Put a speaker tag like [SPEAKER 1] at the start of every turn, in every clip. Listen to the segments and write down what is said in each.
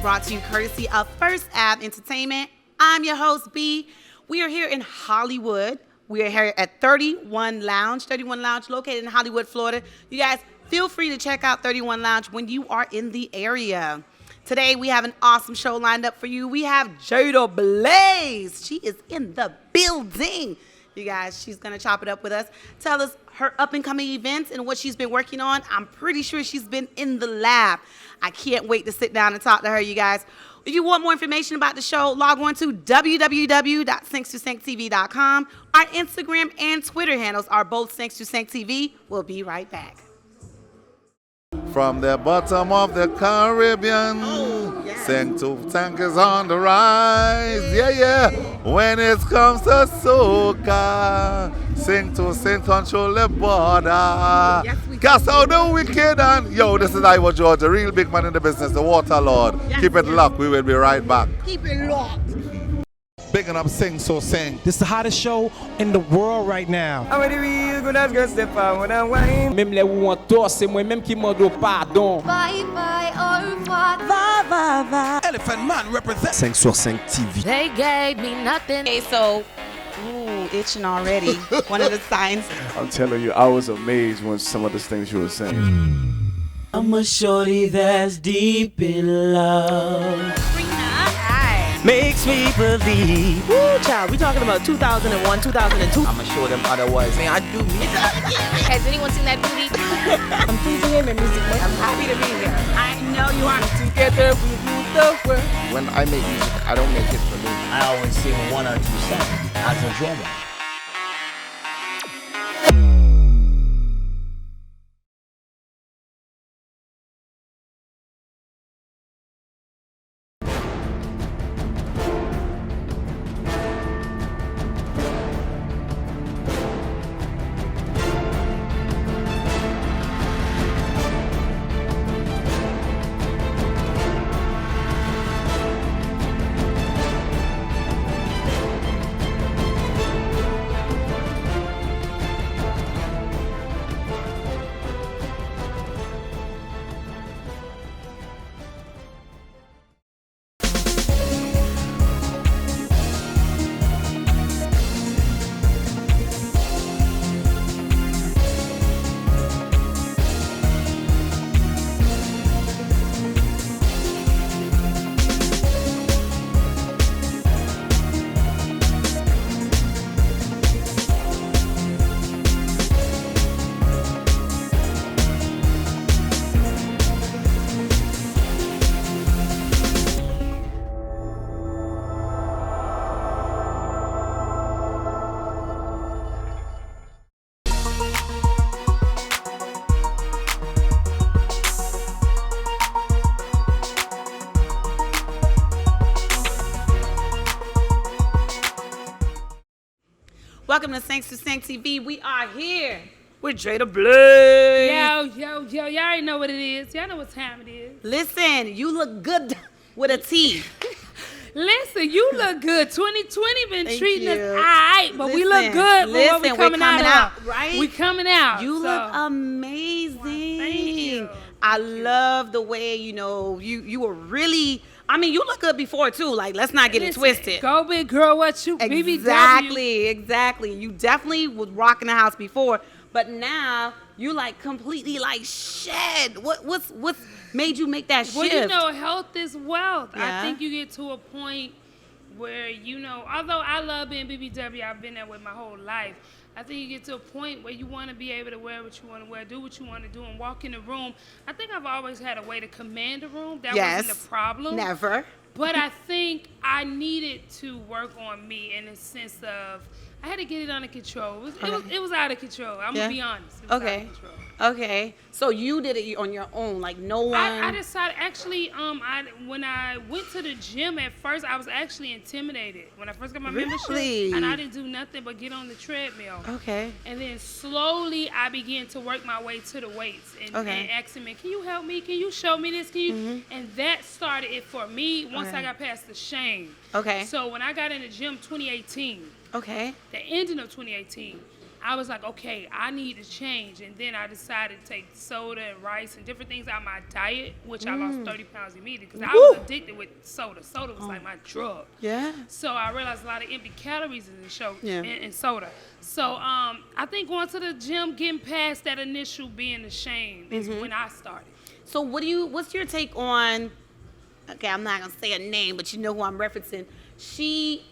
[SPEAKER 1] brought to you courtesy of First Ave Entertainment. I'm your host, B. We are here in Hollywood. We are here at 31 Lounge located in Hollywood, Florida. You guys, feel free to check out 31 Lounge when you are in the area. Today, we have an awesome show lined up for you. We have Jada Blaze. She is in the building. You guys, she's going to chop it up with us, tell us her up-and-coming events and what she's been working on. I'm pretty sure she's been in the lab. I can't wait to sit down and talk to her, you guys. If you want more information about the show, log on to www.sync2sync.tv.com. Our Instagram and Twitter handles are both Sync2Sync.TV. We'll be right back.
[SPEAKER 2] From the bottom of the Caribbean, Sync2Sync is on the rise. Yeah. When it comes to soca, Sync2Sync control the border.
[SPEAKER 1] Yes, we
[SPEAKER 2] Cast out the wicked and this is Ivor George, the real big man in the business, the water lord.
[SPEAKER 1] Yes,
[SPEAKER 2] Keep it locked. We will be right back.
[SPEAKER 1] Keep it locked.
[SPEAKER 2] Bigging up Sync2Sync.
[SPEAKER 3] This is the hottest show in the world right now.
[SPEAKER 4] Même les où on tord, c'est moi-même qui m'en dois pardon.
[SPEAKER 5] Bye bye, au revoir. Va.
[SPEAKER 3] Elephant Man represents
[SPEAKER 4] 5/5 TV.
[SPEAKER 5] They gave me nothing.
[SPEAKER 1] Okay, so, itching already. One of the signs.
[SPEAKER 6] I'm telling you, I was amazed when some of the things you were saying.
[SPEAKER 7] I'm a shorty that's deep in love. Makes me believe. Woo, child, we talking about 2001, 2002.
[SPEAKER 4] I'ma show them otherwise.
[SPEAKER 7] Man, I do me.
[SPEAKER 5] Has anyone seen that booty?
[SPEAKER 7] I'm pleasing him in music.
[SPEAKER 5] I'm happy to be here.
[SPEAKER 1] I know you are.
[SPEAKER 7] Together we rule the world.
[SPEAKER 4] When I make music, I don't make it for me.
[SPEAKER 8] I always sing 1 or 2 songs as a drummer.
[SPEAKER 1] Welcome to Sync2Sync TV. We are here with Jada Blaze.
[SPEAKER 9] Yo. Y'all already know what it is. Y'all know what time it is.
[SPEAKER 1] Listen, you look good with a T.
[SPEAKER 9] Listen, you look good. 2020 been
[SPEAKER 1] Thank
[SPEAKER 9] treating
[SPEAKER 1] you.
[SPEAKER 9] us all right, but we look good for what we coming out of.
[SPEAKER 1] Right?
[SPEAKER 9] We coming out.
[SPEAKER 1] You
[SPEAKER 9] so.
[SPEAKER 1] look amazing.
[SPEAKER 9] Thank you.
[SPEAKER 1] I love the way, you were really, you look good before too. Like, let's not get it twisted.
[SPEAKER 9] Go big girl, what you
[SPEAKER 1] Exactly. You definitely was rocking the house before, but now you like completely like shed. What's made you make that shift?
[SPEAKER 9] Well, health is wealth.
[SPEAKER 1] Yeah.
[SPEAKER 9] I think you get to a point where, although I love being BBW, I've been that way my whole life. I think you get to a point where you want to be able to wear what you want to wear, do what you want to do, and walk in the room. I think I've always had a way to command a room. That wasn't the problem.
[SPEAKER 1] Never.
[SPEAKER 9] But I think I needed to work on me in the sense of I had to get it under control. It was out of control. I'm going to be honest. It was out of control.
[SPEAKER 1] Okay. So you did it on your own, like no one.
[SPEAKER 9] I decided actually. When I went to the gym at first, I was actually intimidated when I first got my membership, and I didn't do nothing but get on the treadmill.
[SPEAKER 1] Okay.
[SPEAKER 9] And then slowly I began to work my way to the weights and asking me, "Can you help me? Can you show me this? Can you?" And that started it for me. Once I got past the shame.
[SPEAKER 1] Okay.
[SPEAKER 9] So when I got in the gym, 2018.
[SPEAKER 1] Okay.
[SPEAKER 9] The ending of 2018. I was like, okay, I need to change. And then I decided to take soda and rice and different things out of my diet, which I lost 30 pounds immediately because I was addicted with soda. Soda was like my drug.
[SPEAKER 1] Yeah.
[SPEAKER 9] So I realized a lot of empty calories in the
[SPEAKER 1] Yeah.
[SPEAKER 9] in soda. So I think going to the gym, getting past that initial being ashamed is when I started.
[SPEAKER 1] So what's your take on, okay, I'm not going to say a name, but you know who I'm referencing. She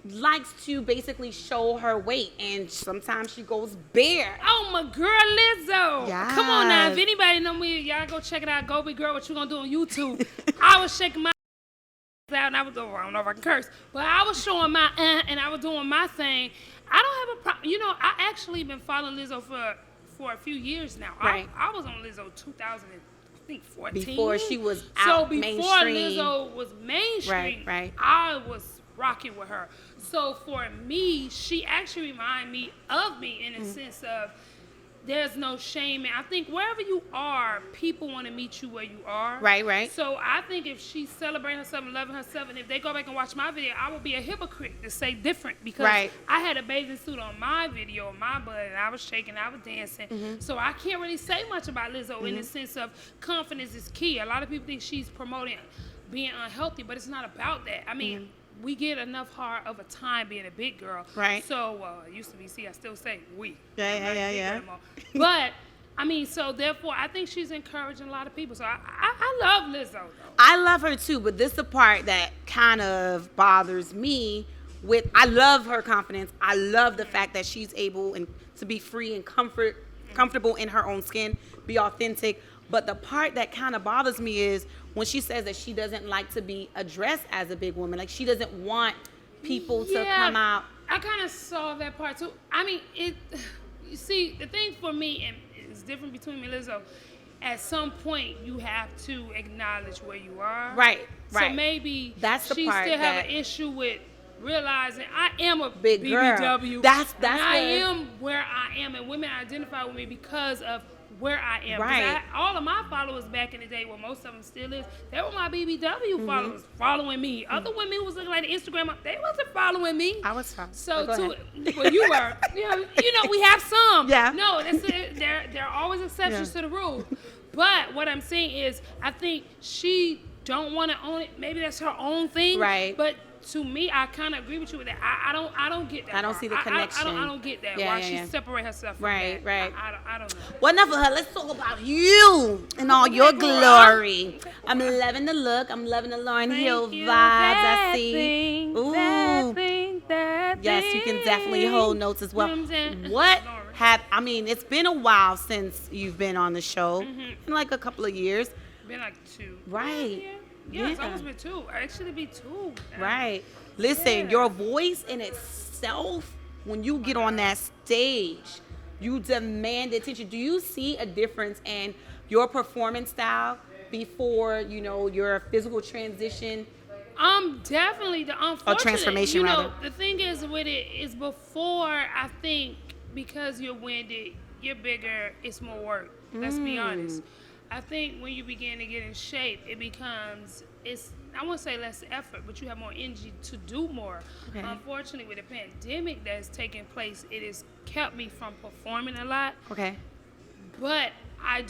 [SPEAKER 1] likes to basically show her weight, and sometimes she goes bare.
[SPEAKER 9] Oh, my girl Lizzo.
[SPEAKER 1] Yes.
[SPEAKER 9] Come on now. If anybody know me, y'all go check it out. Go Big Girl, what you gonna do on YouTube. I was shaking my out, and I was doing, I don't know if I can curse, but I was showing my and I was doing my thing. I don't have a problem. You know, I actually been following Lizzo for a few years now.
[SPEAKER 1] Right.
[SPEAKER 9] I was on Lizzo 2014.
[SPEAKER 1] Before she was
[SPEAKER 9] So
[SPEAKER 1] out
[SPEAKER 9] before
[SPEAKER 1] mainstream.
[SPEAKER 9] Lizzo was mainstream,
[SPEAKER 1] Right.
[SPEAKER 9] I was rocking with her. So for me, she actually reminded me of me in a sense of there's no shame. And I think wherever you are, people want to meet you where you are.
[SPEAKER 1] Right.
[SPEAKER 9] So I think if she's celebrating herself and loving herself, and if they go back and watch my video, I would be a hypocrite to say different because
[SPEAKER 1] Right.
[SPEAKER 9] I had a bathing suit on my video, on my butt, and I was shaking, I was dancing. So I can't really say much about Lizzo in the sense of confidence is key. A lot of people think she's promoting being unhealthy, but it's not about that. I mean, we get enough hard of a time being a big girl.
[SPEAKER 1] Right.
[SPEAKER 9] So it used to be, I still say we.
[SPEAKER 1] Yeah.
[SPEAKER 9] I'm not a big girl anymore. But I mean, so therefore, I think she's encouraging a lot of people. So I love Lizzo, though.
[SPEAKER 1] I love her too, but this is the part that kind of bothers me. I love her confidence. I love the fact that she's able to be free and comfortable in her own skin, be authentic. But the part that kind of bothers me is when she says that she doesn't like to be addressed as a big woman. Like, she doesn't want people to come out.
[SPEAKER 9] I kind of saw that part too. I mean, you see, the thing for me, and it's different between me and Lizzo, at some point you have to acknowledge where you are.
[SPEAKER 1] Right.
[SPEAKER 9] So maybe
[SPEAKER 1] that's the
[SPEAKER 9] she
[SPEAKER 1] part
[SPEAKER 9] still have
[SPEAKER 1] that-
[SPEAKER 9] an issue with realizing I am a
[SPEAKER 1] Big girl.
[SPEAKER 9] BBW.
[SPEAKER 1] That's
[SPEAKER 9] and I
[SPEAKER 1] where-
[SPEAKER 9] am where I am, and women identify with me because of where I am. 'Cause
[SPEAKER 1] Right.
[SPEAKER 9] all of my followers back in the day, well, most of them still is, they were my BBW followers following me. Other women who was looking like the Instagram, they wasn't following me.
[SPEAKER 1] I was following.
[SPEAKER 9] So
[SPEAKER 1] Go
[SPEAKER 9] to
[SPEAKER 1] ahead.
[SPEAKER 9] well, you were. You know, we have some.
[SPEAKER 1] Yeah.
[SPEAKER 9] No, there are always exceptions to the rule. But what I'm saying is, I think she don't want to own it. Maybe that's her own thing.
[SPEAKER 1] Right.
[SPEAKER 9] But to me, I kind of agree with you with that. I don't get that.
[SPEAKER 1] I don't
[SPEAKER 9] part.
[SPEAKER 1] see the connection.
[SPEAKER 9] I don't get that.
[SPEAKER 1] Yeah,
[SPEAKER 9] Why
[SPEAKER 1] yeah,
[SPEAKER 9] she
[SPEAKER 1] yeah.
[SPEAKER 9] separate herself from
[SPEAKER 1] Right,
[SPEAKER 9] that.
[SPEAKER 1] right.
[SPEAKER 9] I don't know.
[SPEAKER 1] Well, enough of her. Let's talk about you and all your glory. I'm loving the look. I'm loving the Lauryn Hill vibes. I see. Ooh. Yes, you can definitely hold notes as well. It's been a while since you've been on the show. In like a couple of years.
[SPEAKER 9] Been like 2.
[SPEAKER 1] Right.
[SPEAKER 9] Yeah, it's almost been 2. Actually, be 2.
[SPEAKER 1] Right. Listen, your voice in itself, when you get on that stage, you demand attention. Do you see a difference in your performance style before, your physical transition?
[SPEAKER 9] Definitely the unfortunate.
[SPEAKER 1] Transformation, rather.
[SPEAKER 9] The thing is with it is before, I think, because you're winded, you're bigger, it's more work. Let's be honest. I think when you begin to get in shape, it becomes, I won't say less effort, but you have more energy to do more. Okay. Unfortunately, with the pandemic that's taking place, it has kept me from performing a lot.
[SPEAKER 1] Okay.
[SPEAKER 9] But I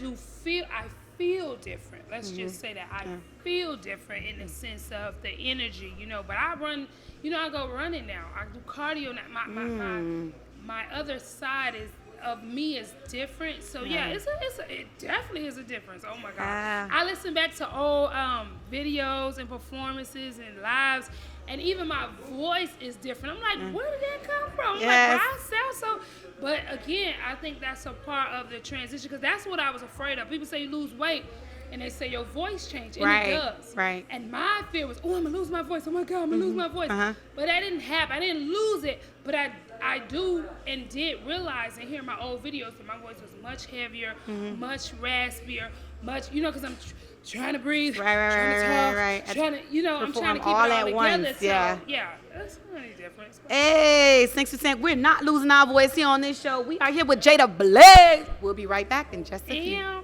[SPEAKER 9] feel different. Let's just say that I feel different in the sense of the energy, But I run, I go running now. I do cardio now. My other side of me is different. So yeah, it definitely is a difference. Oh my God. I listen back to old videos and performances and lives, and even my voice is different. I'm like, where did that come from? I'm like, why I sound so. But again, I think that's a part of the transition, because that's what I was afraid of. People say you lose weight and they say your voice changes, and it does.
[SPEAKER 1] Right.
[SPEAKER 9] And my fear was, I'm gonna lose my voice. Oh my God, I'm gonna lose my voice. But that didn't happen. I didn't lose it, but I do and did realize and hear my old videos that my voice was much heavier, much raspier, much, because I'm trying to breathe, trying to talk, trying to, I'm trying to keep
[SPEAKER 1] all
[SPEAKER 9] it all
[SPEAKER 1] at
[SPEAKER 9] together.
[SPEAKER 1] once,
[SPEAKER 9] So,
[SPEAKER 1] yeah.
[SPEAKER 9] That's really different.
[SPEAKER 1] Hey, 6%. We're not losing our voice here on this show. We are here with Jada Blaze. We'll be right back in just a few.
[SPEAKER 9] Damn.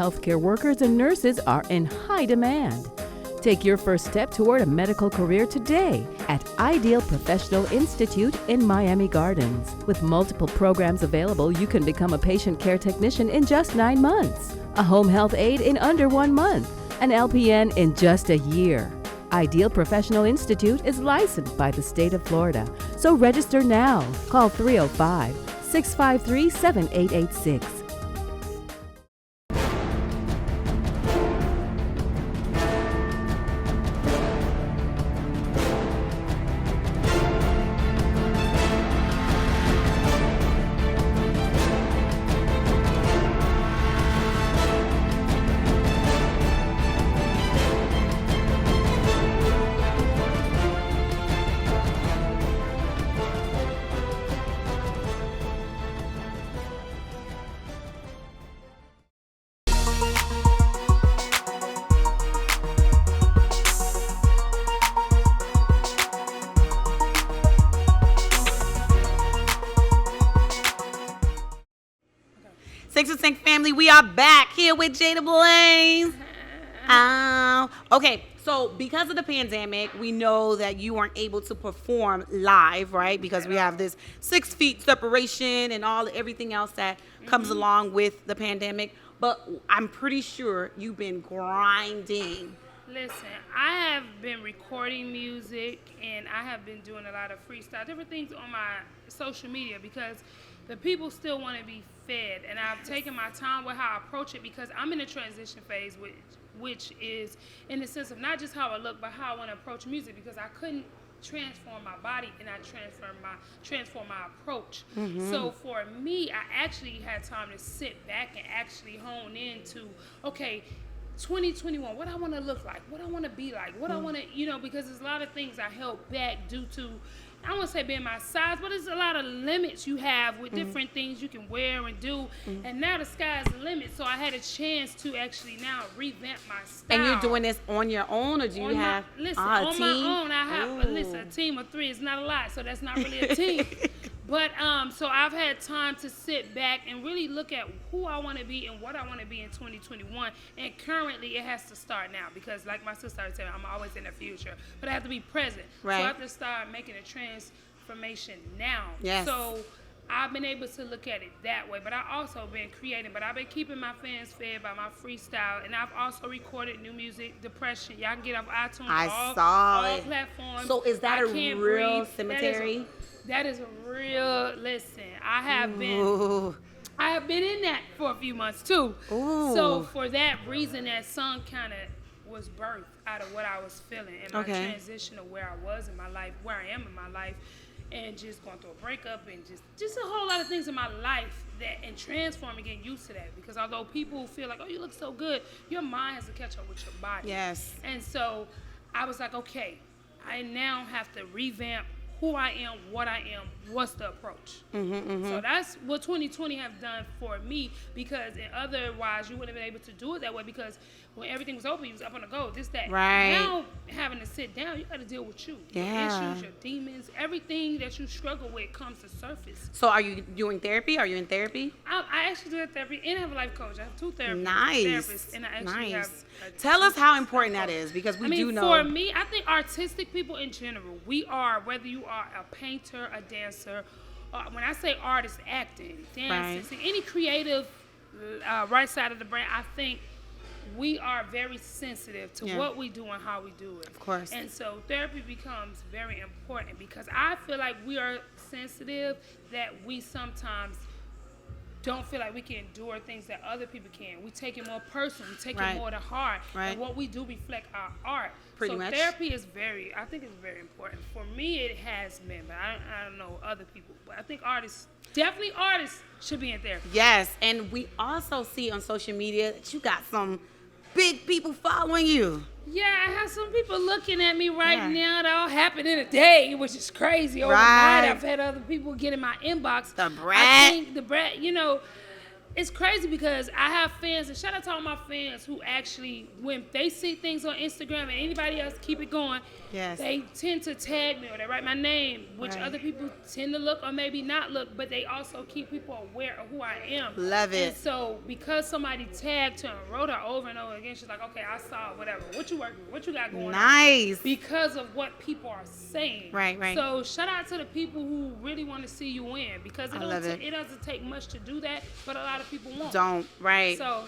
[SPEAKER 10] healthcare workers and nurses are in high demand. Take your first step toward a medical career today at Ideal Professional Institute in Miami Gardens. With multiple programs available, you can become a patient care technician in just 9 months, a home health aide in under 1 month, an LPN in just a year. Ideal Professional Institute is licensed by the state of Florida, so register now. Call 305-653-7886.
[SPEAKER 1] Six and Sink family, we are back here with Jada Blaze. Okay, so because of the pandemic, we know that you weren't able to perform live, right? Because we have this 6 feet separation and everything else that comes along with the pandemic. But I'm pretty sure you've been grinding.
[SPEAKER 9] Listen, I have been recording music and I have been doing a lot of freestyle, different things on my social media because the people still want to be fed. And I've taken my time with how I approach it because I'm in a transition phase, which is in the sense of not just how I look, but how I want to approach music because I couldn't transform my body and I transform my approach. So for me, I actually had time to sit back and actually hone into, okay, 2021, what I want to look like, what I want to be like, what I want to, because there's a lot of things I held back due to, I don't want to say being my size, but there's a lot of limits you have with different things you can wear and do. And now the sky's the limit. So I had a chance to actually now revamp my style.
[SPEAKER 1] And you're doing this on your own, or do you have
[SPEAKER 9] a team?
[SPEAKER 1] My
[SPEAKER 9] own, I have a team of 3 is not a lot, so that's not really a team. But so I've had time to sit back and really look at who I want to be and what I want to be in 2021. And currently, it has to start now because, like my sister said, I'm always in the future, but I have to be present.
[SPEAKER 1] Right.
[SPEAKER 9] So I have to start making a transformation now.
[SPEAKER 1] Yes.
[SPEAKER 9] So I've been able to look at it that way, but I've also been creating. But I've been keeping my fans fed by my freestyle, and I've also recorded new music, Depression. Y'all can get off iTunes, all platforms.
[SPEAKER 1] So is that a real cemetery?
[SPEAKER 9] That is a real, listen, I have been in that for a few months too. So for that reason, that song kind of was birthed out of what I was feeling and my transition of where I was in my life, where I am in my life, and just going through a breakup and just a whole lot of things in my life and transforming, getting used to that. Because although people feel like, oh, you look so good, your mind has to catch up with your body.
[SPEAKER 1] Yes.
[SPEAKER 9] And so I was like, okay, I now have to revamp who I am, what I am, what's the approach. So that's what 2020 have done for me because otherwise you wouldn't have been able to do it that way because when everything was open, you was up on the go, this, that.
[SPEAKER 1] Right.
[SPEAKER 9] Now having to sit down, you got to deal with you. Your issues, your demons, everything that you struggle with comes to surface.
[SPEAKER 1] So are you doing therapy? Are you in therapy?
[SPEAKER 9] I actually do therapy and I have a life coach. I have 2 therapists.
[SPEAKER 1] Nice.
[SPEAKER 9] And I actually have
[SPEAKER 1] Tell us how important that is because we do know.
[SPEAKER 9] For me, I think artistic people in general, we are, whether you are a painter, a dancer, when I say artist, acting, dancing, any creative right side of the brain, I think we are very sensitive to what we do and how we do it.
[SPEAKER 1] Of course.
[SPEAKER 9] And so therapy becomes very important because I feel like we are sensitive that we sometimes don't feel like we can endure things that other people can. We take it more personal. We take it more to heart. Right. And what we do reflect our art.
[SPEAKER 1] Pretty much.
[SPEAKER 9] Therapy is I think it's very important. For me, it has been, but I don't know other people. But I think artists should be in therapy.
[SPEAKER 1] Yes, and we also see on social media that you got some big people following you.
[SPEAKER 9] Yeah, I have some people looking at me right now that all happened in a day, which is crazy. Overnight, I've had other people get in my inbox.
[SPEAKER 1] The brat.
[SPEAKER 9] I think the brat, it's crazy because I have fans, and shout out to all my fans who actually, when they see things on Instagram and anybody else keep it going,
[SPEAKER 1] yes,
[SPEAKER 9] they tend to tag me or they write my name, which other people tend to look or maybe not look, but they also keep people aware of who I am.
[SPEAKER 1] Love it.
[SPEAKER 9] And so because somebody tagged her and wrote her over and over again, she's like, okay, I saw it, whatever. What you working with? What you got going on?
[SPEAKER 1] Nice.
[SPEAKER 9] Because of what people are saying.
[SPEAKER 1] Right, right.
[SPEAKER 9] So shout out to the people who really want to see you win, because it doesn't take much to do that, but a lot of people won't.
[SPEAKER 1] Don't, right.
[SPEAKER 9] So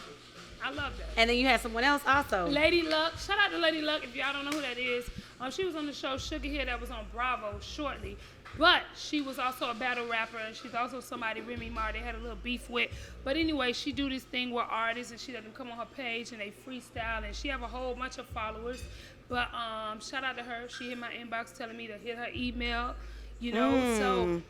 [SPEAKER 9] I love that.
[SPEAKER 1] And then you had someone else also.
[SPEAKER 9] Lady Luck. Shout out to Lady Luck. If y'all don't know who that is, she was on the show Sugar Hill that was on Bravo shortly. But she was also a battle rapper, and she's also somebody Remy Ma they had a little beef with. But anyway, she do this thing with artists, and she let them come on her page and they freestyle, and she have a whole bunch of followers. But shout out to her. She hit my inbox telling me to hit her email. You know, so.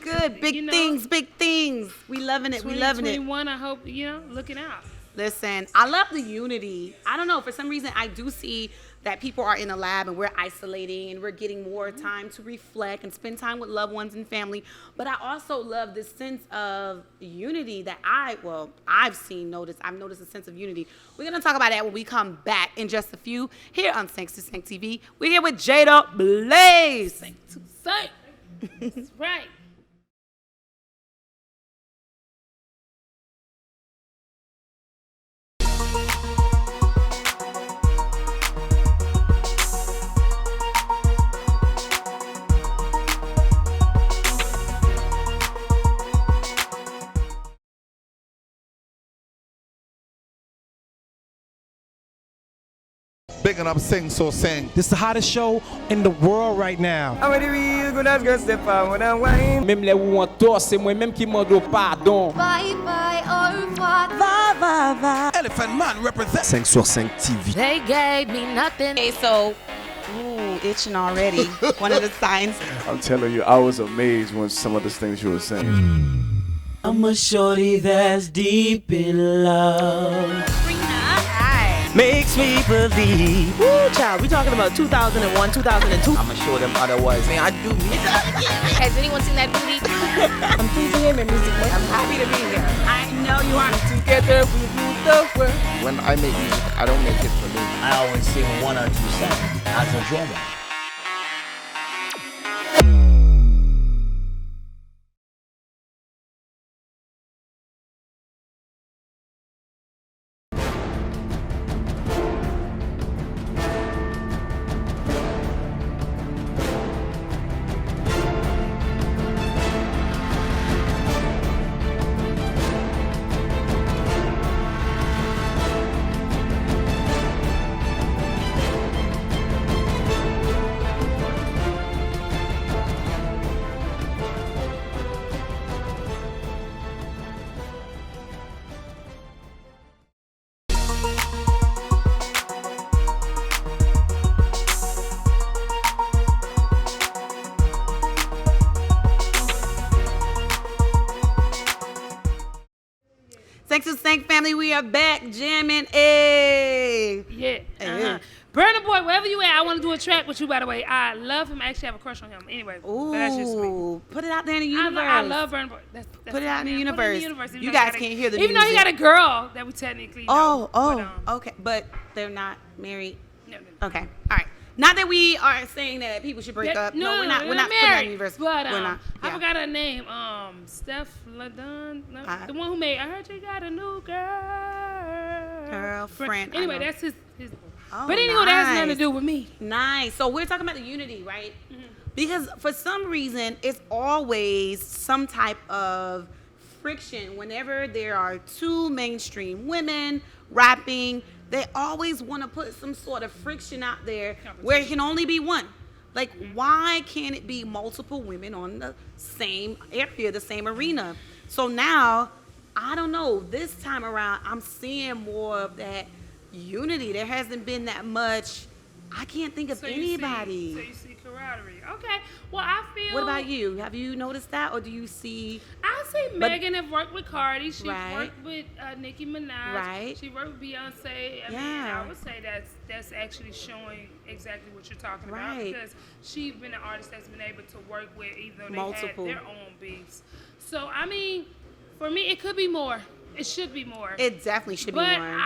[SPEAKER 1] Good, big things, big things. We loving it, we loving it.
[SPEAKER 9] 2021, I hope, looking out.
[SPEAKER 1] Listen, I love the unity. I don't know, for some reason, I do see that people are in a lab and we're isolating and we're getting more time to reflect and spend time with loved ones and family. But I also love this sense of unity that I've noticed a sense of unity. We're going to talk about that when we come back in just a few here on Thanks to Sank TV. We're here with Jada Blaze.
[SPEAKER 9] Thanks to Sank. That's right.
[SPEAKER 2] Bigging up Sing So Sing.
[SPEAKER 3] This is the hottest show in the world right now.
[SPEAKER 7] I'm ready real good as girl step out when I wine.
[SPEAKER 4] Même les où on tort, c'est moi-même qui m'en dois pardon.
[SPEAKER 5] Bye bye, au revoir.
[SPEAKER 7] Va, va, va.
[SPEAKER 3] Elephant Man represent
[SPEAKER 6] 5 sur 5 TV.
[SPEAKER 5] They gave me nothing.
[SPEAKER 1] Okay, so, itching already. One of the signs.
[SPEAKER 6] I'm telling you, I was amazed when some of the things you were saying.
[SPEAKER 7] I'm a shorty that's deep in love. Makes me believe. Woo, child, we talking about 2001, 2002.
[SPEAKER 8] I'ma show them otherwise. Man, I do me.
[SPEAKER 5] Has anyone seen that booty?
[SPEAKER 7] I'm pleasing him in music.
[SPEAKER 1] I'm happy to be here. I know you are.
[SPEAKER 7] Together we rule the world.
[SPEAKER 8] When I make music, I don't make it for me. I always sing 1 or 2 songs as a drummer.
[SPEAKER 1] Thanks to Sank family, we are back jamming. Hey.
[SPEAKER 9] Yeah. Burna Boy, wherever you at, I want to do a track with you, by the way. I love him. I actually have a crush on him. Anyway, but that's just me.
[SPEAKER 1] Ooh, put it out there in the universe.
[SPEAKER 9] I love Burna Boy.
[SPEAKER 1] Put it out in the universe.
[SPEAKER 9] Even
[SPEAKER 1] You
[SPEAKER 9] though
[SPEAKER 1] guys
[SPEAKER 9] he
[SPEAKER 1] can't hear the
[SPEAKER 9] even
[SPEAKER 1] music.
[SPEAKER 9] though he got a girl that we technically know.
[SPEAKER 1] Okay. But they're not married.
[SPEAKER 9] No.
[SPEAKER 1] Okay. All right. Not that we are saying that people should break up. No, we're not. We're not putting that in the universe.
[SPEAKER 9] But
[SPEAKER 1] we're not.
[SPEAKER 9] I
[SPEAKER 1] Yeah.
[SPEAKER 9] forgot her name. Steph Ladon, the one who made. I heard you got a new
[SPEAKER 1] Girlfriend.
[SPEAKER 9] Anyway, that's his.
[SPEAKER 1] Oh,
[SPEAKER 9] but anyway, that has nothing to do with me.
[SPEAKER 1] Nice. So we're talking about the unity, right?
[SPEAKER 9] Mm-hmm.
[SPEAKER 1] Because for some reason, it's always some type of friction whenever there are two mainstream women rapping. They always want to put some sort of friction out there where it can only be one. Like, why can't it be multiple women on the same area, the same arena? So now, I don't know, this time around, I'm seeing more of that unity. There hasn't been that much. I can't think of anybody.
[SPEAKER 9] So you see camaraderie. Okay. Well, I feel.
[SPEAKER 1] What about you? Have you noticed that, or do you see?
[SPEAKER 9] I see Megan have worked with Cardi. She
[SPEAKER 1] Right.
[SPEAKER 9] worked with Nicki Minaj.
[SPEAKER 1] Right.
[SPEAKER 9] She worked with Beyonce. I mean, I would say that's actually showing exactly what you're talking about,
[SPEAKER 1] Right.
[SPEAKER 9] because she's been an artist that's been able to work with, even though they
[SPEAKER 1] Multiple.
[SPEAKER 9] had their own beefs. So I mean, For me, it could be more. It should be more.
[SPEAKER 1] It definitely should be
[SPEAKER 9] but
[SPEAKER 1] more.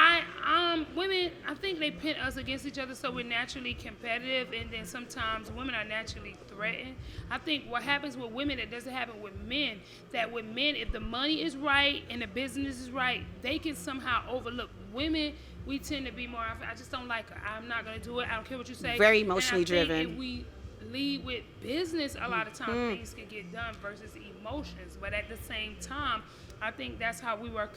[SPEAKER 9] Women, I think they pit us against each other, so we're naturally competitive, and then sometimes women are naturally threatened. I think what happens with women that doesn't happen with men, that with men, if the money is right and the business is right, they can somehow overlook. Women, we tend to be more, I just don't like her. I'm not going to do it. I don't care what you say.
[SPEAKER 1] Very emotionally
[SPEAKER 9] and I think
[SPEAKER 1] driven.
[SPEAKER 9] If we lead with business, a lot of times things can get done versus emotions. But at the same time, I think that's how we were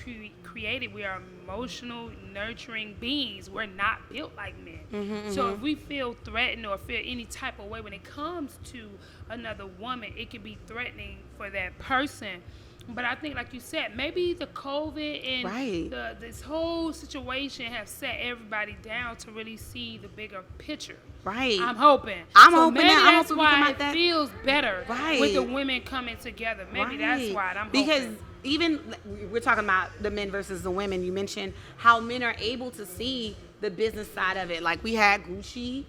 [SPEAKER 9] created. We are emotional, nurturing beings. We're not built like men. So if we feel threatened or feel any type of way when it comes to another woman, it can be threatening for that person. But I think, like you said, maybe the COVID and this whole situation have set everybody down to really see the bigger picture.
[SPEAKER 1] Right.
[SPEAKER 9] I'm hoping.
[SPEAKER 1] I'm
[SPEAKER 9] so
[SPEAKER 1] hoping
[SPEAKER 9] maybe
[SPEAKER 1] that.
[SPEAKER 9] that's
[SPEAKER 1] I'm hoping
[SPEAKER 9] why
[SPEAKER 1] we
[SPEAKER 9] it
[SPEAKER 1] come out
[SPEAKER 9] feels better
[SPEAKER 1] Right.
[SPEAKER 9] with the women coming together. Maybe that's why. I'm
[SPEAKER 1] because
[SPEAKER 9] hoping.
[SPEAKER 1] even we're talking about the men versus the women. You mentioned how men are able to see the business side of it. Like we had Gucci.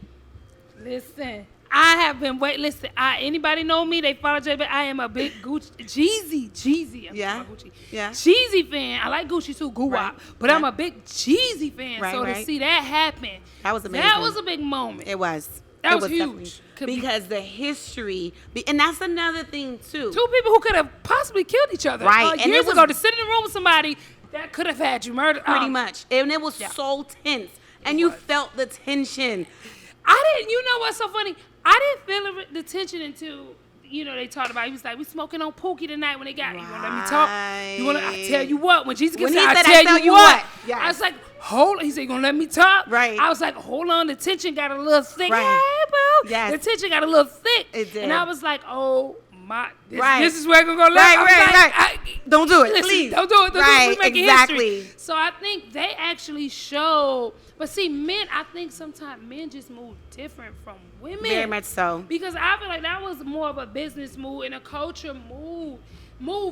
[SPEAKER 9] Listen, I have been listen, anybody know me? They follow Jada, but I am a big Gucci, Jeezy.
[SPEAKER 1] Yeah.
[SPEAKER 9] Gucci.
[SPEAKER 1] Yeah.
[SPEAKER 9] Jeezy fan. I like Gucci too, Guwap.
[SPEAKER 1] Right.
[SPEAKER 9] But I'm a big Jeezy fan.
[SPEAKER 1] Right,
[SPEAKER 9] so to
[SPEAKER 1] right.
[SPEAKER 9] see that happen,
[SPEAKER 1] That was amazing.
[SPEAKER 9] that was a big moment.
[SPEAKER 1] It was.
[SPEAKER 9] That
[SPEAKER 1] It
[SPEAKER 9] was
[SPEAKER 1] definitely-
[SPEAKER 9] huge.
[SPEAKER 1] Because the history, and that's another thing too.
[SPEAKER 9] Two people who could have possibly killed each other.
[SPEAKER 1] Right. And
[SPEAKER 9] years
[SPEAKER 1] it was-
[SPEAKER 9] ago, to sit in a room with somebody that could have had you murdered.
[SPEAKER 1] Pretty much. And it was so tense. And you felt the tension.
[SPEAKER 9] You know what's so funny? I didn't feel the tension until, they talked about it. He was like, we smoking on Pookie tonight when they got you. Want to let me talk? I tell you what, when Jesus
[SPEAKER 1] When
[SPEAKER 9] gets
[SPEAKER 1] he
[SPEAKER 9] out,
[SPEAKER 1] said,
[SPEAKER 9] I tell you what.
[SPEAKER 1] Yes.
[SPEAKER 9] I was like, hold on. He said, you going to let me talk?
[SPEAKER 1] Right.
[SPEAKER 9] I was like, hold on. The tension got a little thick.
[SPEAKER 1] Right.
[SPEAKER 9] Hey, boo.
[SPEAKER 1] Yes.
[SPEAKER 9] The tension got a little thick.
[SPEAKER 1] It did.
[SPEAKER 9] And I was like, oh, my.
[SPEAKER 1] Right.
[SPEAKER 9] This is where we're going to
[SPEAKER 1] Right,
[SPEAKER 9] let
[SPEAKER 1] right. Don't do it,
[SPEAKER 9] listen,
[SPEAKER 1] please.
[SPEAKER 9] Don't do it. Don't
[SPEAKER 1] Right,
[SPEAKER 9] do it. We're making
[SPEAKER 1] exactly.
[SPEAKER 9] history. So I think they actually showed. But see, men, I think sometimes men just move different from women.
[SPEAKER 1] Very much so.
[SPEAKER 9] Because I feel like that was more of a business move and a culture move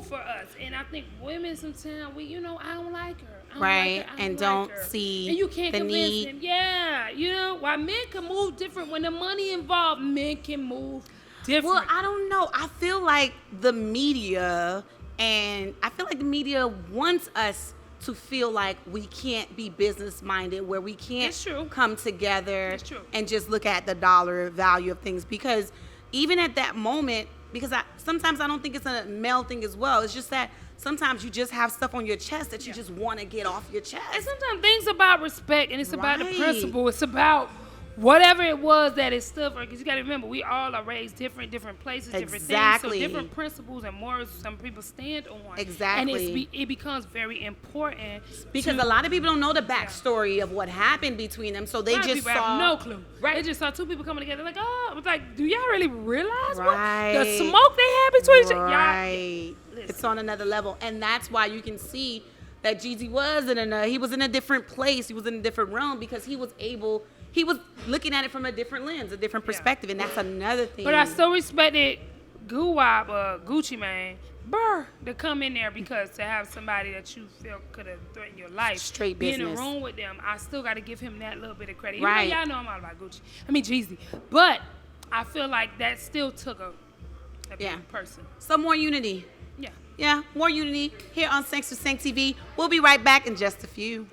[SPEAKER 9] for us. And I think women sometimes I don't like her. I don't
[SPEAKER 1] Right.
[SPEAKER 9] like her. I
[SPEAKER 1] And
[SPEAKER 9] like
[SPEAKER 1] don't
[SPEAKER 9] her.
[SPEAKER 1] see
[SPEAKER 9] and you can't
[SPEAKER 1] the
[SPEAKER 9] convince
[SPEAKER 1] need.
[SPEAKER 9] them. Yeah. While men can move different when the money involved, men can move different.
[SPEAKER 1] Well, I don't know. I feel like the media wants us to feel like we can't be business minded, where we can't
[SPEAKER 9] It's true.
[SPEAKER 1] come together
[SPEAKER 9] It's true.
[SPEAKER 1] and just look at the dollar value of things. Because even at that moment, because sometimes I don't think it's a male thing as well. It's just that sometimes you just have stuff on your chest that you just want to get off your chest.
[SPEAKER 9] And sometimes things about respect, and it's about the
[SPEAKER 1] Right.
[SPEAKER 9] principle. It's about whatever it was that it stood for. Because you got to remember, we all are raised different places, different
[SPEAKER 1] Exactly.
[SPEAKER 9] things. So different principles and morals some people stand on.
[SPEAKER 1] Exactly.
[SPEAKER 9] And it becomes very important.
[SPEAKER 1] Because a lot of people don't know the backstory of what happened between them, so they
[SPEAKER 9] A lot of
[SPEAKER 1] just
[SPEAKER 9] people
[SPEAKER 1] saw
[SPEAKER 9] have no clue.
[SPEAKER 1] Right.
[SPEAKER 9] They just saw two people coming together like, oh, I was like, do y'all really realize
[SPEAKER 1] Right.
[SPEAKER 9] what the smoke they had between each other?
[SPEAKER 1] Right.
[SPEAKER 9] Listen.
[SPEAKER 1] It's on another level. And that's why you can see that Jeezy was he was in a different place. He was in a different realm because he was looking at it from a different lens, a different perspective. And that's another thing.
[SPEAKER 9] But I still respected Gucci Mane, to come in there because to have somebody that you feel could have threatened your life.
[SPEAKER 1] Straight
[SPEAKER 9] Be in
[SPEAKER 1] business.
[SPEAKER 9] a room with them, I still got to give him that little bit of credit.
[SPEAKER 1] Right.
[SPEAKER 9] Even though y'all know I'm all about Jeezy. But I feel like that still took a big person.
[SPEAKER 1] Some more unity.
[SPEAKER 9] Yeah.
[SPEAKER 1] Yeah, more unity here on Sanks to Sank TV. We'll be right back in just a few.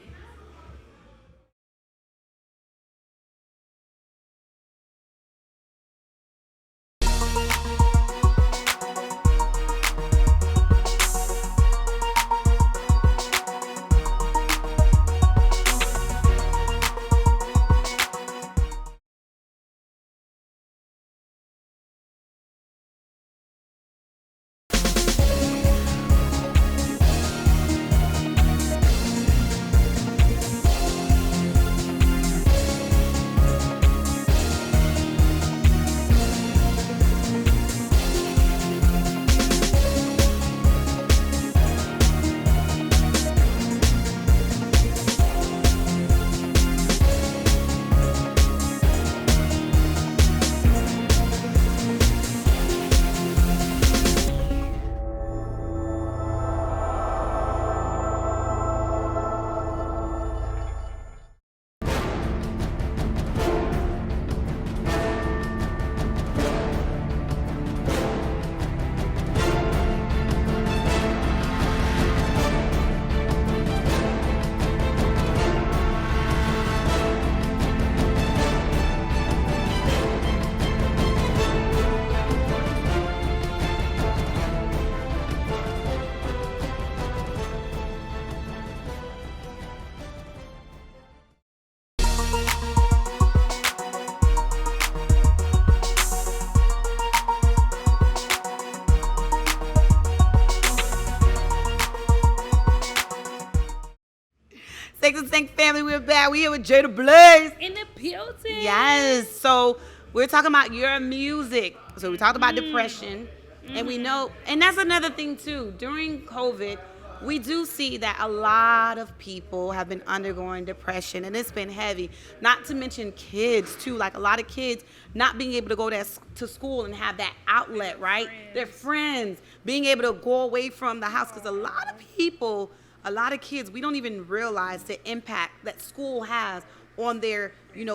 [SPEAKER 1] family, we're back. We're here with Jada Blaze.
[SPEAKER 9] In the building.
[SPEAKER 1] Yes. So we're talking about your music. So we talked about depression. And we know, and that's another thing too. During COVID, we do see that a lot of people have been undergoing depression, and it's been heavy. Not to mention kids too. Like a lot of kids not being able to go to school and have that outlet, right? Their friends, being able to go away from the house, because a lot of people, a lot of kids, we don't even realize the impact that school has on their,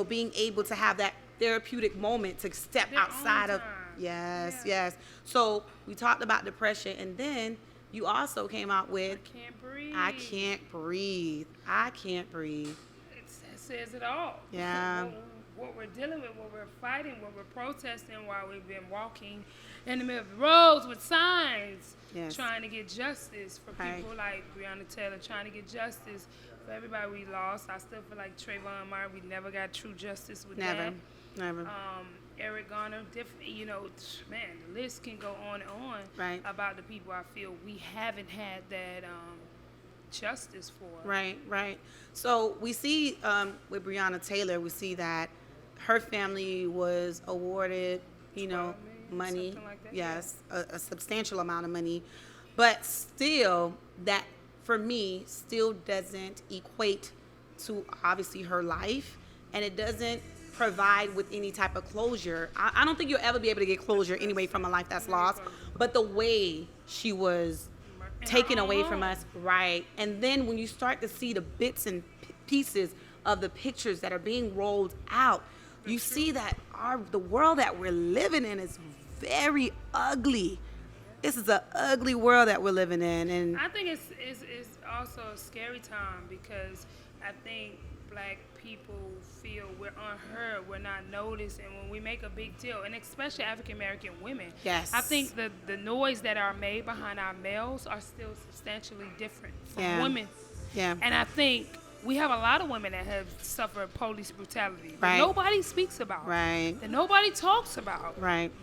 [SPEAKER 1] being able to have that therapeutic moment to step outside of. Yes. So we talked about depression, and then you also came out with I Can't Breathe. I Can't Breathe.
[SPEAKER 9] It says it all.
[SPEAKER 1] Yeah.
[SPEAKER 9] What we're dealing with, what we're fighting, what we're protesting while we've been walking in the middle of the roads with signs, trying to get justice for people like Breonna Taylor, trying to get justice for everybody we lost. I still feel like Trayvon Martin, we never got true justice with that.
[SPEAKER 1] Never.
[SPEAKER 9] Eric Garner, man, the list can go on and on about the people I feel we haven't had that justice for.
[SPEAKER 1] Right. So we see with Breonna Taylor, we see that her family was awarded, money.
[SPEAKER 9] Like that,
[SPEAKER 1] yes, a substantial amount of money. But still, that, for me, still doesn't equate to, obviously, her life. And it doesn't provide with any type of closure. I don't think you'll ever be able to get closure anyway from a life that's lost. But the way she was taken away from us, right? And then when you start to see the bits and pieces of the pictures that are being rolled out, you see that the world that we're living in is very ugly. This is an ugly world that we're living in, and
[SPEAKER 9] I think it's also a scary time because I think Black people feel we're unheard, we're not noticed, and when we make a big deal, and especially African American women, I think the noise that are made behind our males are still substantially different from women. And I think we have a lot of women that have suffered police brutality that nobody speaks about, that nobody talks about,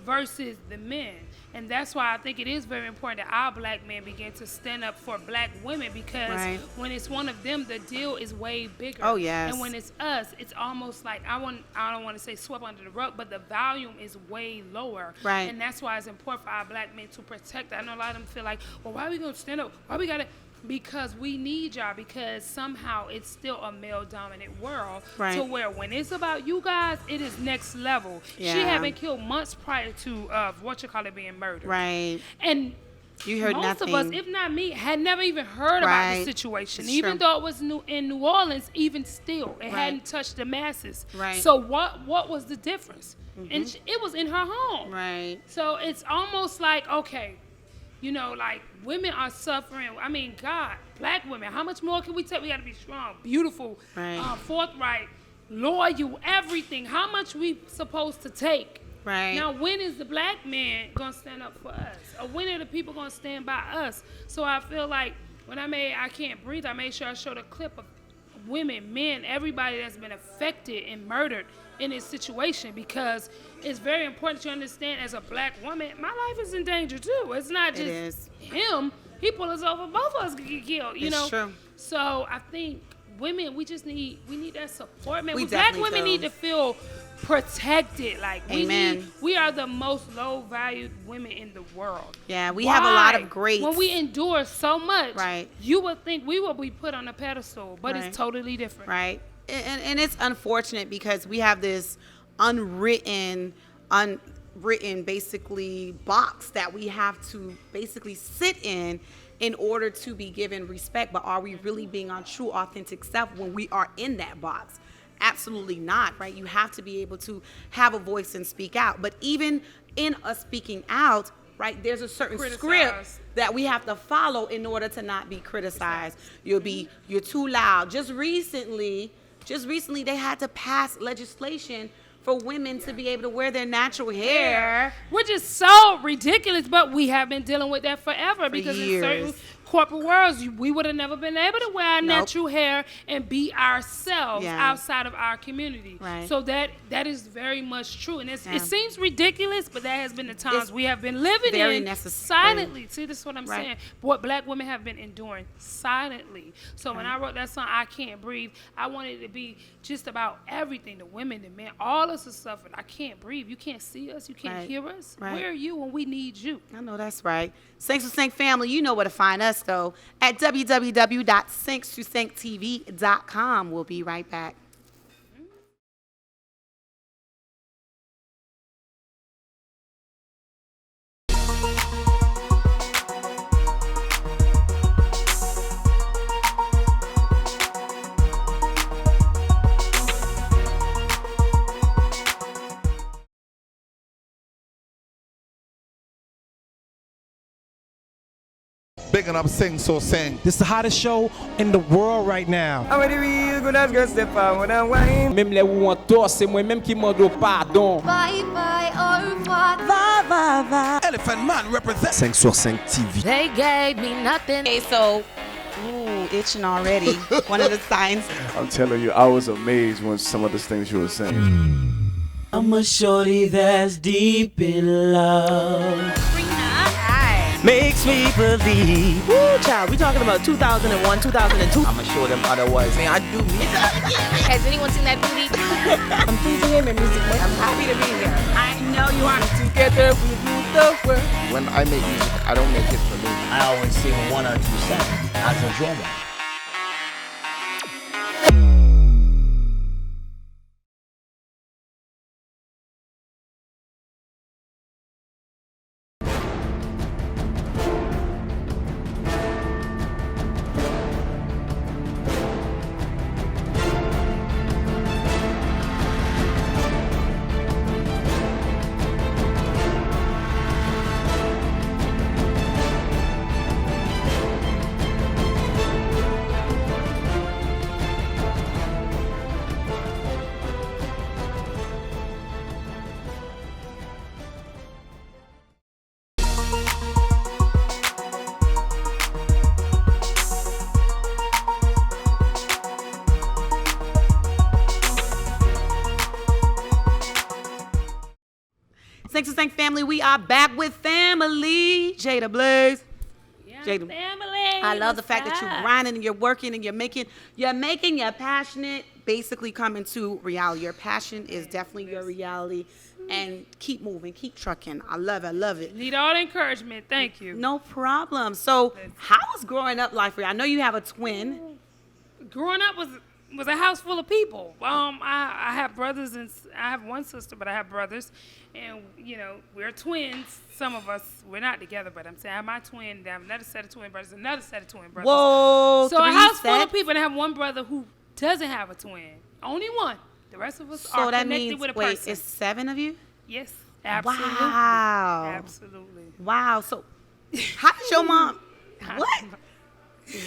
[SPEAKER 9] versus the men. And that's why I think it is very important that our Black men begin to stand up for Black women, because when it's one of them, the deal is way bigger.
[SPEAKER 1] Oh, yes.
[SPEAKER 9] And when it's us, it's almost like, I don't want to say swept under the rug, but the volume is way lower. And that's why it's important for our Black men to protect. I know a lot of them feel like, well, why are we going to stand up? Why we got to? Because we need y'all, because somehow it's still a male-dominant world to where when it's about you guys, it is next level. She had been killed months prior to being murdered. And
[SPEAKER 1] you heard
[SPEAKER 9] most
[SPEAKER 1] nothing.
[SPEAKER 9] of us, if not me, had never even heard about the situation. Even though it was in New Orleans, even still, it hadn't touched the masses. So what was the difference? And it was in her home. So it's almost like, okay, like women are suffering. I mean, God, Black women, how much more can we take? We got to be strong, beautiful, forthright, loyal, everything. How much we supposed to take? Now, when is the Black man going to stand up for us? Or when are the people going to stand by us? So I feel like when I made I Can't Breathe, I made sure I showed a clip of women, men, everybody that's been affected and murdered in this situation, because it's very important to understand, as a Black woman, my life is in danger too. It's not just him. He pulled us over, both of us could get killed,
[SPEAKER 1] It's true.
[SPEAKER 9] So I think women, we need that support, man. Black women need to feel protected. Like we are the most low valued women in the world.
[SPEAKER 1] We have a lot of greats.
[SPEAKER 9] When we endure so much, you would think we will be put on a pedestal, but it's totally different.
[SPEAKER 1] And it's unfortunate because we have this unwritten basically box that we have to basically sit in order to be given respect. But are we really being our true, authentic self when we are in that box? Absolutely not, You have to be able to have a voice and speak out. But even in us speaking out, there's a certain script that we have to follow in order to not be criticized. You're too loud. Just recently they had to pass legislation for women to be able to wear their natural hair.
[SPEAKER 9] Which is so ridiculous, but we have been dealing with that forever because
[SPEAKER 1] years.
[SPEAKER 9] in certain corporate worlds, we would have never been able to wear our natural hair and be ourselves outside of our community.
[SPEAKER 1] Right.
[SPEAKER 9] So that is very much true. And it seems ridiculous, but that has been the times we have been living in silently. See, this is what I'm saying. What black women have been enduring silently. So when I wrote that song, I Can't Breathe, I wanted it to be just about everything, the women, the men, all of us are suffering. I can't breathe. You can't see us. You can't hear us. Where are you when we need you?
[SPEAKER 1] I know that's right. Sinks to Sink family, you know where to find us, though, at www.sinkstosinktv.com. We'll be right back.
[SPEAKER 2] Bigging up Sing So Sing.
[SPEAKER 3] This is the hottest show in the world right now.
[SPEAKER 4] Même les où on tort, c'est moi-même qui demande pardon.
[SPEAKER 5] Bye bye, au revoir. Va, va, va.
[SPEAKER 3] Elephant Man represent
[SPEAKER 6] 5 sur 5 TV.
[SPEAKER 5] They gave me nothing.
[SPEAKER 1] Okay, so, itching already. One of the signs.
[SPEAKER 6] I'm telling you, I was amazed when some of the things you were saying.
[SPEAKER 7] I'm a shorty that's deep in love. Makes me believe. Woo, child, we talking about 2001, 2002.
[SPEAKER 8] I'ma show them otherwise. Man, I do me.
[SPEAKER 5] Has anyone seen that booty?
[SPEAKER 7] I'm pleased to hear my music. I'm happy to be here.
[SPEAKER 1] I know you are.
[SPEAKER 7] Together we rule the world.
[SPEAKER 8] When I make music, I don't make it for me. I always sing 1 or 2 songs as a drummer.
[SPEAKER 1] Sinks to Sink family, we are back with family. Jada Blaze. Jada.
[SPEAKER 9] Family.
[SPEAKER 1] I love the fact that you're grinding and you're working and you're making your passionate basically come into reality. Your passion is definitely your reality. And keep moving, keep trucking. I love it, I love it.
[SPEAKER 9] Need all the encouragement. Thank you.
[SPEAKER 1] No problem. So how was growing up life for you? I know you have a twin.
[SPEAKER 9] Growing up was a house full of people. I have brothers and I have one sister, but I have brothers, and we're twins. Some of us we're not together, but I'm saying I have my twin. I have another set of twin brothers, another set of twin brothers.
[SPEAKER 1] Whoa!
[SPEAKER 9] So a house full of people, and I have one brother who doesn't have a twin. Only one. The rest of us are connected with a person.
[SPEAKER 1] Wait, it's 7 of you?
[SPEAKER 9] Yes, absolutely.
[SPEAKER 1] Wow.
[SPEAKER 9] Absolutely.
[SPEAKER 1] Wow. So how did your mom? What?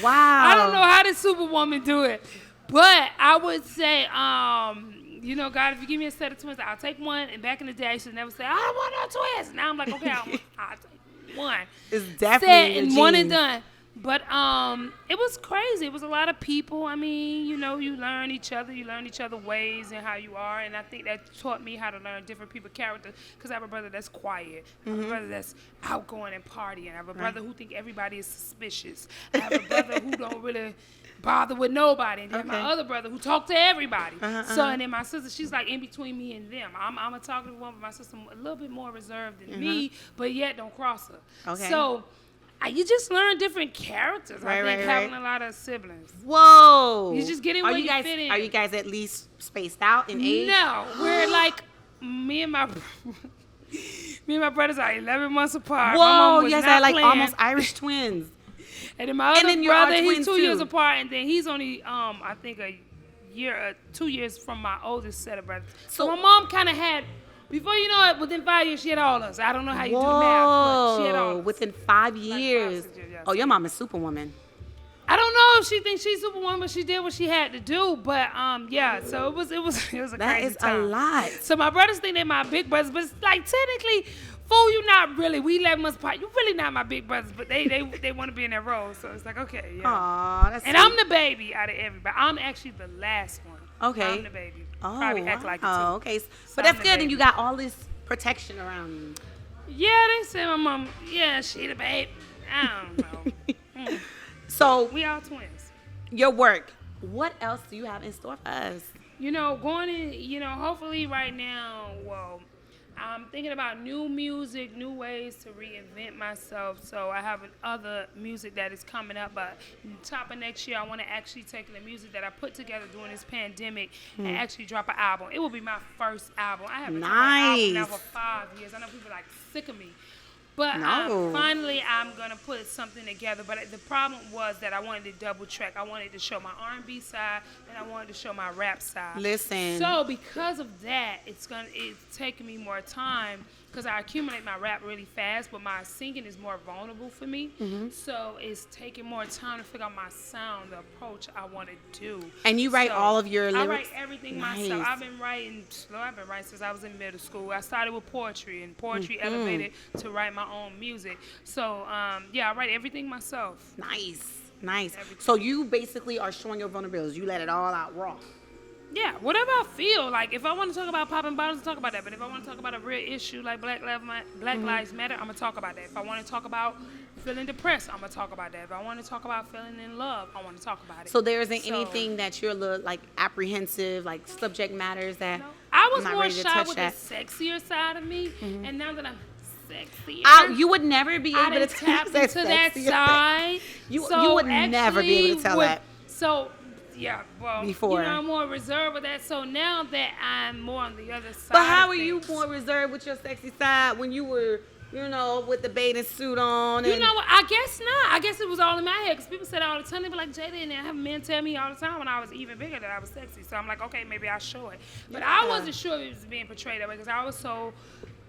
[SPEAKER 1] Wow.
[SPEAKER 9] I don't know how this Superwoman do it. But I would say, God, if you give me a set of twins, I'll take one. And back in the day, I used to never say, I don't want no twins. Now I'm like, okay, I'll take one.
[SPEAKER 1] It's definitely
[SPEAKER 9] and one and done. But it was crazy. It was a lot of people. I mean, you learn each other. You learn each other's ways and how you are. And I think that taught me how to learn different people's character. Because I have a brother that's quiet. I have a brother that's outgoing and partying. I have a brother who think everybody is suspicious. I have a brother who don't really bother with nobody. And then my other brother who talk to everybody. So, and then my sister, she's like in between me and them. I'm a talkative one, but my sister a little bit more reserved than me, but yet don't cross her.
[SPEAKER 1] Okay.
[SPEAKER 9] So you just learn different characters. I think having a lot of siblings.
[SPEAKER 1] Whoa.
[SPEAKER 9] You just get in where you fit in.
[SPEAKER 1] Are you guys at least spaced out in age?
[SPEAKER 9] No, we're like me and my brothers are 11 months apart.
[SPEAKER 1] Whoa,
[SPEAKER 9] my mom was
[SPEAKER 1] you guys
[SPEAKER 9] not
[SPEAKER 1] are like
[SPEAKER 9] playing.
[SPEAKER 1] almost Irish twins.
[SPEAKER 9] And then my other brother, he's 2 years
[SPEAKER 1] too.
[SPEAKER 9] apart, and then he's only, I think, 2 years from my oldest set of brothers. So my mom kind of had, before you know it, within 5 years, she had all of us. I don't know how you do the math, but she had all of us.
[SPEAKER 1] Within 5 years.
[SPEAKER 9] Like 5, 6 years, yes.
[SPEAKER 1] Oh, your mom is Superwoman.
[SPEAKER 9] I don't know if she thinks she's Superwoman, but she did what she had to do. But yeah, so it was a crazy time.
[SPEAKER 1] That is a lot.
[SPEAKER 9] So my brothers think they're my big brothers, but it's like technically, fool, you not really. We 11 months apart. You really not my big brothers, but they want to be in that role. So it's like, okay, yeah.
[SPEAKER 1] Aw, that's
[SPEAKER 9] and
[SPEAKER 1] sweet.
[SPEAKER 9] I'm the baby out of everybody. I'm actually the last one.
[SPEAKER 1] Okay.
[SPEAKER 9] I'm the baby.
[SPEAKER 1] Oh,
[SPEAKER 9] Probably act like it too.
[SPEAKER 1] Oh, okay.
[SPEAKER 9] So
[SPEAKER 1] But
[SPEAKER 9] I'm
[SPEAKER 1] that's
[SPEAKER 9] the
[SPEAKER 1] good, and
[SPEAKER 9] baby.
[SPEAKER 1] you got all this protection around you.
[SPEAKER 9] Yeah, they say my mom. Yeah, she the baby. I don't know.
[SPEAKER 1] So
[SPEAKER 9] We all twins.
[SPEAKER 1] your work. What else do you have in store for us?
[SPEAKER 9] You know, going in, you know, hopefully right now, well, I'm thinking about new music, new ways to reinvent myself. So I have other music that is coming up. But top of next year, I want to actually take the music that I put together during this pandemic and actually drop an album. It will be my first album. I haven't dropped an album now
[SPEAKER 1] Nice.
[SPEAKER 9] for 5 years. I know people are like sick of me. But
[SPEAKER 1] No.
[SPEAKER 9] finally, I'm going to put something together. But the problem was that I wanted to double track. I wanted to show my R&B side, and I wanted to show my rap side.
[SPEAKER 1] Listen.
[SPEAKER 9] So because of that, it's taking me more time because I accumulate my rap really fast, but my singing is more vulnerable for me. So it's taking more time to figure out my sound, the approach I want to do.
[SPEAKER 1] And you write
[SPEAKER 9] So
[SPEAKER 1] all of your lyrics?
[SPEAKER 9] I write everything myself.
[SPEAKER 1] Nice.
[SPEAKER 9] I've been writing since I was in middle school. I started with poetry, and poetry elevated to write my own music. So yeah, I write everything myself.
[SPEAKER 1] Nice. So you basically are showing your vulnerabilities. You let it all out raw.
[SPEAKER 9] Yeah, whatever I feel. Like, if I want to talk about popping bottles, I'll talk about that. But if I want to talk about a real issue like Black Lives Matter, I'm going to talk about that. If I want to talk about feeling depressed, I'm going to talk about that. If I want to talk about feeling in love, I want to talk about it.
[SPEAKER 1] So there isn't anything that you're a little, like, apprehensive, like subject matters that
[SPEAKER 9] I
[SPEAKER 1] I'm
[SPEAKER 9] was
[SPEAKER 1] not
[SPEAKER 9] more
[SPEAKER 1] ready to
[SPEAKER 9] shy
[SPEAKER 1] touch
[SPEAKER 9] with
[SPEAKER 1] that.
[SPEAKER 9] the sexier side of me. And now that I'm sexier,
[SPEAKER 1] You would never be
[SPEAKER 9] I
[SPEAKER 1] able to
[SPEAKER 9] done tapped into that
[SPEAKER 1] sexier
[SPEAKER 9] side.
[SPEAKER 1] You
[SPEAKER 9] So
[SPEAKER 1] would never be able to tell that.
[SPEAKER 9] So, yeah, well,
[SPEAKER 1] Before.
[SPEAKER 9] you know, I'm more reserved with that. So now that I'm more on the other side.
[SPEAKER 1] But how
[SPEAKER 9] of
[SPEAKER 1] were you
[SPEAKER 9] things-
[SPEAKER 1] more reserved with your sexy side when you were, you know, with the bathing suit on?
[SPEAKER 9] You
[SPEAKER 1] And
[SPEAKER 9] know what? I guess not. I guess it was all in my head because people said all the time. They be like, Jada, and I have men tell me all the time when I was even bigger that I was sexy. So I'm like, okay, maybe I'll show it. But I wasn't sure it was being portrayed that way because I was so,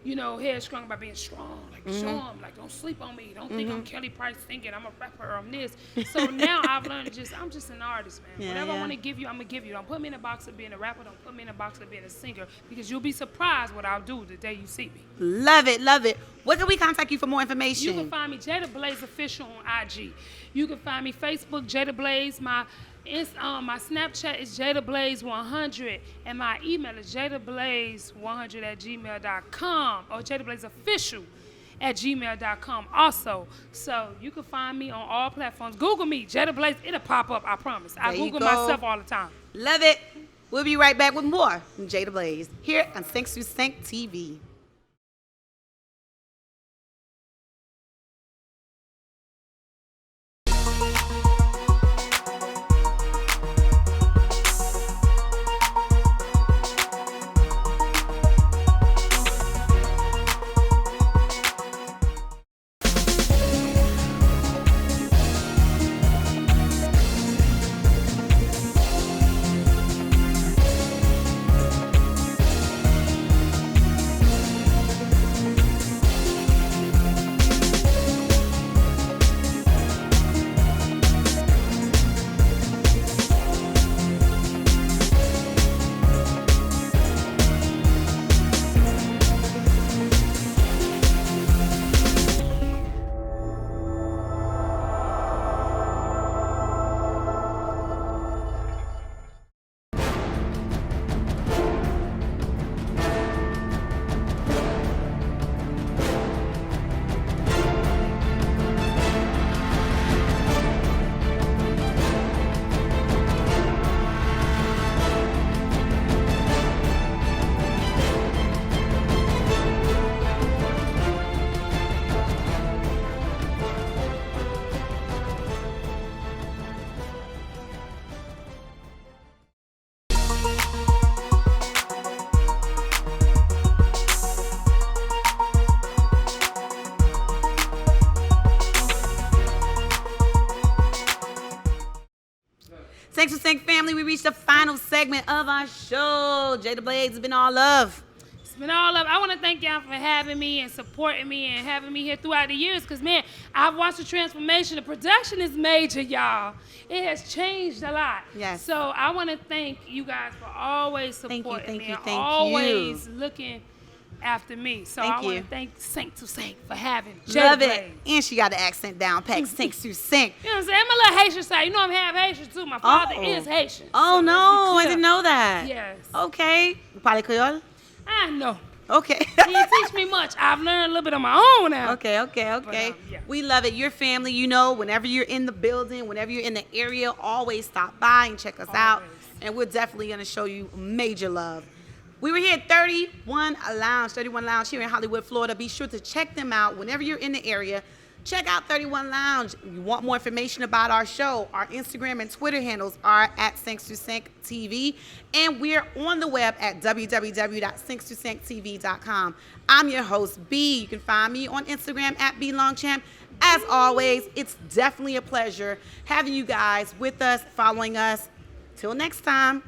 [SPEAKER 9] you know, headstrong about being strong. Like, show them, like, don't sleep on me. Don't think I'm Kelly Price thinking I'm a rapper or I'm this. So now I've learned I'm just an artist, man. Whatever I want to give you, I'm going to give you. Don't put me in a box of being a rapper. Don't put me in a box of being a singer because you'll be surprised what I'll do the day you see me.
[SPEAKER 1] Love it. Where can we contact you for more information?
[SPEAKER 9] You can find me Jada Blaze Official on IG. You can find me Facebook Jada Blaze. My Snapchat is Jada Blaze 100, and my email is jadablaze100@gmail.com or Jada Blaze Official at gmail.com also. So you can find me on all platforms. Google me, Jada Blaze. It'll pop up, I promise. I
[SPEAKER 1] There you
[SPEAKER 9] Google
[SPEAKER 1] go.
[SPEAKER 9] myself all the time.
[SPEAKER 1] Love it. We'll be right back with more from Jada Blaze here on Sync to Sync TV. Sync to Sync family, we reached the final segment of our show. Jada Blaze has been all love.
[SPEAKER 9] been all up. I want to thank y'all for having me and supporting me and having me here throughout the years. Because, man, I've watched the transformation. The production is major, y'all. It has changed a lot.
[SPEAKER 1] Yes.
[SPEAKER 9] So I want to thank you guys for always supporting me and
[SPEAKER 1] thank
[SPEAKER 9] always looking after me. So
[SPEAKER 1] Thank
[SPEAKER 9] I want
[SPEAKER 1] you.
[SPEAKER 9] to thank Sink to Sink for having
[SPEAKER 1] Love
[SPEAKER 9] Jada
[SPEAKER 1] it.
[SPEAKER 9] Blaze.
[SPEAKER 1] And she got the accent down packed. Sink to sink.
[SPEAKER 9] You know what I'm saying? I'm a little Haitian side. You know I'm half Haitian, too. My father is Haitian.
[SPEAKER 1] Oh,
[SPEAKER 9] So
[SPEAKER 1] no.
[SPEAKER 9] let's be
[SPEAKER 1] I
[SPEAKER 9] clear.
[SPEAKER 1] didn't know that.
[SPEAKER 9] Yes.
[SPEAKER 1] Okay. You parle Creole?
[SPEAKER 9] I know.
[SPEAKER 1] Okay.
[SPEAKER 9] He didn't teach me much. I've learned a little bit on my own now.
[SPEAKER 1] Okay.
[SPEAKER 9] But, yeah.
[SPEAKER 1] We love it. Your family, you know, whenever you're in the building, whenever you're in the area, always stop by and check us out. And we're definitely going to show you major love. We were here at 31 Lounge here in Hollywood, Florida. Be sure to check them out whenever you're in the area. Check out 31 Lounge. If you want more information about our show, our Instagram and Twitter handles are at Sinks2Sync TV. And we're on the web at www.sinks2sync.tv.com. I'm your host, B. You can find me on Instagram at BLongChamp. As always, it's definitely a pleasure having you guys with us, following us. Till next time.